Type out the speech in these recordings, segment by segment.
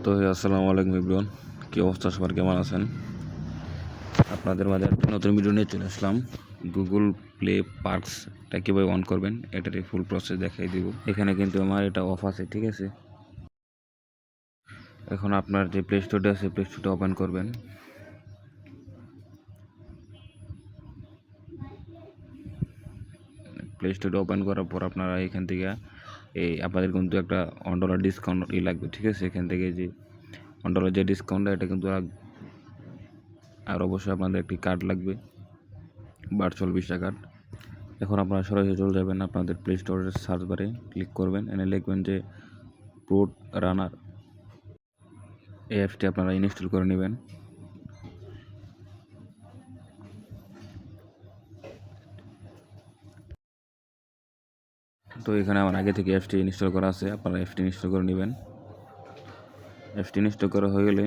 তো আসসালামু আলাইকুম এভরিওয়ান, কী অবস্থা সবার, কেমন আছেন? আপনাদের মাঝে একটা নতুন ভিডিও নিয়ে চলে আসলাম। গুগল প্লে পার্কসটা কীভাবে অন করবেন এটার ফুল প্রসেস দেখাই দিব। এখানে কিন্তু আমার এটা অফ আছে, ঠিক আছে। এখন আপনার যে প্লে স্টোরটা আছে প্লে স্টোরটা ওপেন করবেন। প্লে স্টোরটা ওপেন করার পর আপনারা এখান থেকে আপনাদের কিন্তু একটা $1 ডিসকাউন্ট লাগবে, ঠিক আছে। এখান থেকে যে $1 যে ডিসকাউন্টটা এটা কিন্তু আর অবশ্যই আপনাদের একটি কার্ড লাগবে, ভার্চুয়াল ভিসা কার্ড। এখন আপনারা সরাসরি চলে যাবেন আপনাদের প্লে স্টোরের সার্চ বারে ক্লিক করবেন, এনে লিখবেন যে প্রুট রানার। এই অ্যাপসটি আপনারা ইনস্টল করে নেবেন। তো এখানে আমার আগে থেকে অ্যাপসটি ইনস্টল করা আছে, আপনারা অ্যাপসটি ইনস্টল করে নেবেন। অ্যাপসটি ইনস্টল করা হয়ে গেলে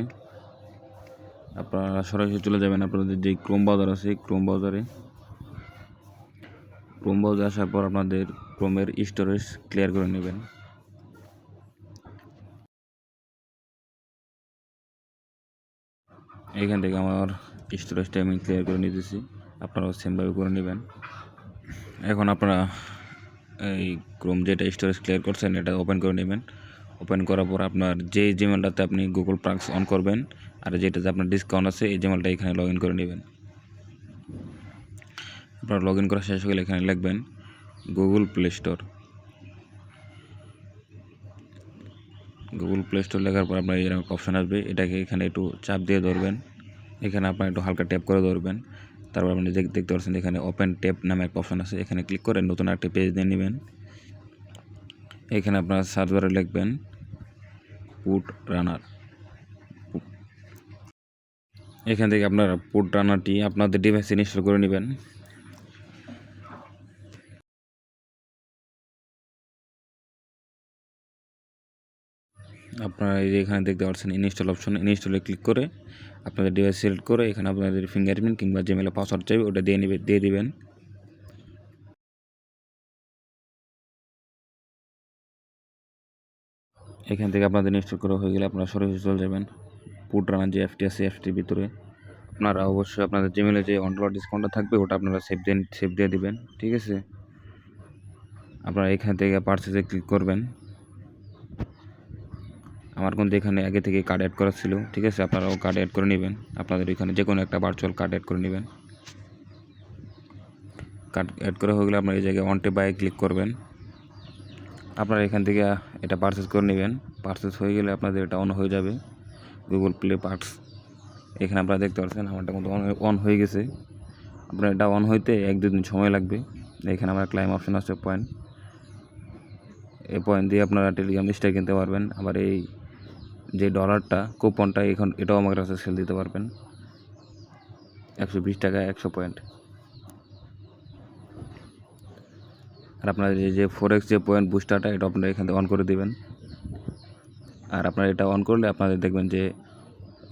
আপনারা সরাসরি চলে যাবেন আপনাদের যে ক্রোম ব্রাউজার আছে ক্রোম ব্রাউজারে আসার পর আপনাদের ক্রোমের স্টোরেজ ক্লিয়ার করে নেবেন। এখান থেকে আমার স্টোরেজটা আমি ক্লিয়ার করে নিতেছি, আপনারাও সেমভাবে করে নেবেন। এখন আপনারা এই ক্রোম যেটা স্টোরেজ ক্লিয়ার করছেন এটা ওপেন করে নেবেন। ওপেন করার পর আপনার যে জিমেলটাতে আপনি গুগল পার্কস অন করবেন আর যেটাতে আপনার ডিসকাউন্ট আছে এই জিমেলটা এখানে লগ ইন করে নেবেন। আপনার লগ ইন করা শেষ হয়ে গেলে এখানে লিখবেন Google play store. Google play store লেখার পর আপনার এরকম অপশান আসবে, এটাকে এখানে একটু চাপ দিয়ে ধরবেন। এখানে আপনার একটু হালকা ট্যাপ করে ধরবেন। তারপর আপনি দেখতে পাচ্ছেন এখানে ওপেন ট্যাব নামে একটা অপশান আছে, এখানে ক্লিক করে নতুন একটা পেজ দিয়ে নেবেন। এখানে আপনার সার্চ বারে লিখবেন প্রুট রানার। এখান থেকে আপনারা প্রুট রানারটি আপনাদের ডিভাইসে ইনস্টল করে নেবেন। আপনারা এই যে এখানে দেখতে পাচ্ছেন ইনস্টল অপশন, ইনস্টলে ক্লিক করে আপনাদের ডিভাইস সিলেক্ট করে এখানে আপনাদের ফিঙ্গারপ্রিন্ট কিংবা জিমেলে পাসওয়ার্ড চাইবে ওটা দিয়ে দিবেন। এখান থেকে আপনাদের ইনস্টল করা হয়ে গেলে আপনারা সরাসরি চলে যাবেন প্রুট রানার যে অ্যাপটি আছে অ্যাপটির ভিতরে। আপনারা অবশ্যই আপনাদের জিমেলে যে $1 ডিসকাউন্টটা থাকবে ওটা আপনারা সেভ দিয়ে দিবেন, ঠিক আছে। আপনারা এখান থেকে পারচেজে ক্লিক করবেন। আমার কিন্তু এখানে আগে থেকে কার্ড অ্যাড করা ছিল, ঠিক আছে। আপনারাও কার্ড অ্যাড করে নেবেন, আপনাদের এখানে যে কোনো একটা ভার্চুয়াল কার্ড অ্যাড করে নেবেন। কার্ড অ্যাড করা হয়ে গেলে আপনার এই জায়গায় ওয়ান্টে বাই ক্লিক করবেন। আপনারা এখান থেকে এটা পারচেস করে নেবেন। পারচেস হয়ে গেলে আপনাদের এটা অন হয়ে যাবে গুগল প্লে পার্কস। এখানে আপনারা দেখতে পাচ্ছেন আমারটা কিন্তু অন হয়ে গেছে। আপনার এটা অন হইতে 1-2 দিন সময় লাগবে। এখানে আমার ক্লাইম অপশন আছে পয়েন্ট, এই পয়েন্ট দিয়ে আপনারা টেলিগ্রাম স্টার কিনতে পারবেন। আবার এই যে ডলারটা কুপনটা এখন এটাও আমার কাছে সেল দিতে পারবেন 120 টাকা 100 পয়েন্ট। আর আপনার এই যে ফরেক্স যে পয়েন্ট বুস্টারটা এটা আপনারা এখান থেকে অন করে দেবেন। আর আপনারা এটা অন করলে আপনাদের দেখবেন যে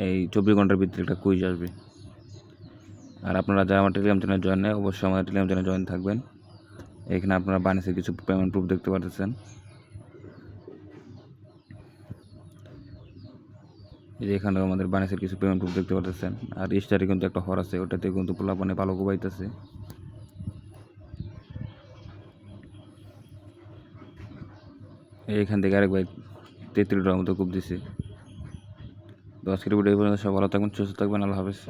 এই 24 ঘন্টার ভিতরে একটা কুইজ আসবে। আর আপনারা যারা আমার টেলিগ্রাম চ্যানেল জয়েন নেয় অবশ্যই আমাদের টেলিগ্রাম চ্যানেল জয়েন থাকবেন। এখানে আপনারা বাইন্যান্সের কিছু পেমেন্ট প্রুফ দেখতে পাচ্ছেন। এই যে এখানেও আমাদের বাইন্যান্সের কিছু পেমেন্ট প্রুফ দেখতে পাচ্ছেন। আর স্টারে কিন্তু একটা হর আছে, ওটাতে কিন্তু পোলাপানে ভালো কোবাইতেছে। এইখান থেকে আরেক ভাই 33 ডলার মতো কূপ দিছে। তো আজকের ভিডিও এই পর্যন্ত, সব ভালো থাকবেন, সুস্থ থাকবেন, আল্লাহ হাফেজ।